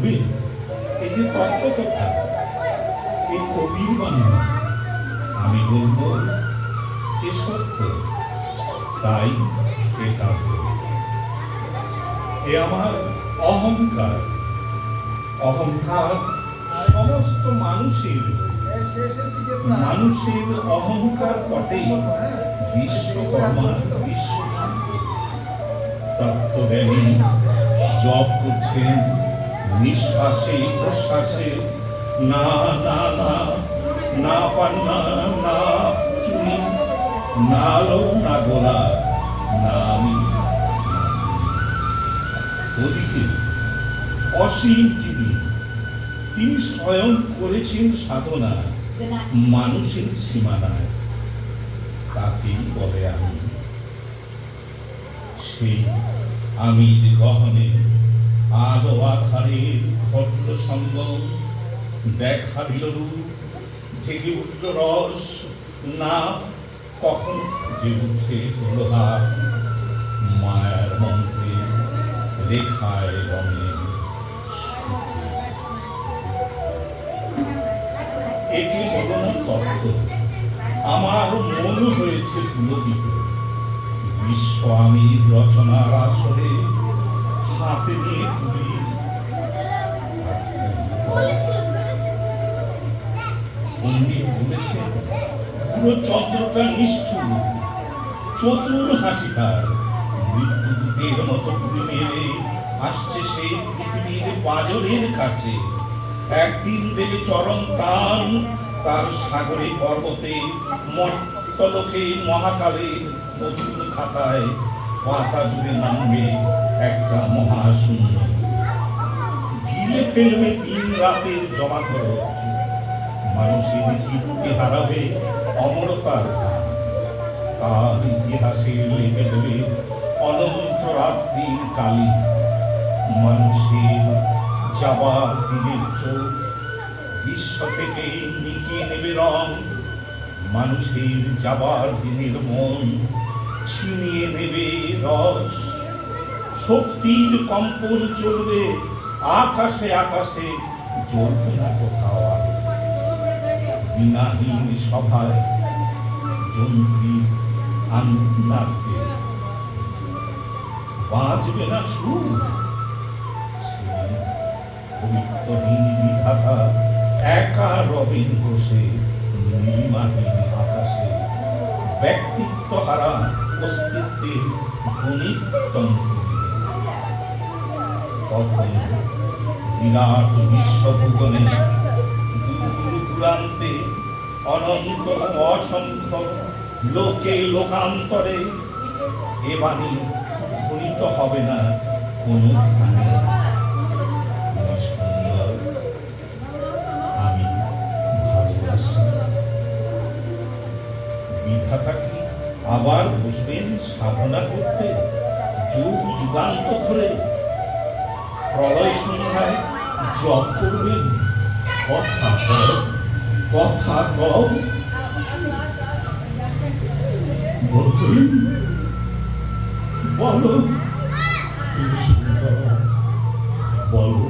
বলবে এই যে তত্ত্বকথা, এই কবির বাণী, আমি বলবো এ সত্য, তাই এ কাব্য। এ আমার অহংকার, অহংকার সমস্ত মানুষের অহংকার পটে বিশ্বকর্মা তত্ত্বজ্ঞানী জপ করছেন নিঃশ্বাসে প্রশ্বাসে, না না না না পান্না না চুনি, না আলো না গোলা, না আমি। ওদিকে অসীম তিনি স্বয়ং করেছেন সাধনা মানুষের সীমানায়, তাকেই বলে আমি। সেই আমি গহনে আলো আধারের ঘটল সঙ্গম, দেখা দিল রূপ, জেগে উঠল রস, না কখন যে উঠে হলো হাত, মায়ার মন্ত্রে রেখায় রঙে। এটি হল না তত্ত্ব, আমার মন হয়েছে পুলকিত। বিশ্ব আমি রচনার আসরে হাতে নিয়ে তুলি, বলেছেন পুরো চন্দ্রটা নিষ্ঠুর, চতুর হাসিকার, মৃত্যুদূতের মতো ঘুরে মেলে আসছে সেই পৃথিবীর পাঁজরের কাছে। একদিন দেবে চরম প্রাণ তার সাগরে পর্বতে, মর্তলোকে মহাকালে নতুন খাতায় পাতা জুড়ে নামবে একটা মহাশূন্য, ঘিরে ফেলবে দিন রাতের জমা খরচ, মানুষের কীর্তি হারাবে অমরতার গান, তার ইতিহাসে লেগে দেবে অনন্ত রাত্রির কালি। মানুষের যাবার দিনের চোখ বিশ্ব থেকে নিকিয়ে নেবে রং, মানুষের যাবার দিনের মন ছিনিয়ে নেবে রস। শক্তির কম্পন চলবে আকাশে আকাশে, জ্বলবে না কোথাও আলো। বিনাহীন সভায় যন্ত্রী আনন্দ নাচবে, বাজবে না সুর। পবিত্রহীন বিধাতা একা রবিন বসে নীলিমাহীন আকাশে, ব্যক্তিত্ব হারা অস্তিত্বের গণিততম। তখন বিরাট বিশ্বভুবনে দূর দূরান্তে অনন্ত অসংখ্য লোকে লোকান্তরে এ বাণী ধ্বনিত হবে না কোনো ধানে। আমি ভালোবাসি বিধাতা কি আবার বসবেন সাধনা করতে যুগ যুগান্ত ধরে, প্রলয় সন্ধ্যায় জপ করবেন কথা কও কথা কও। বলবেন বলো তুমি সুন্দর, বলো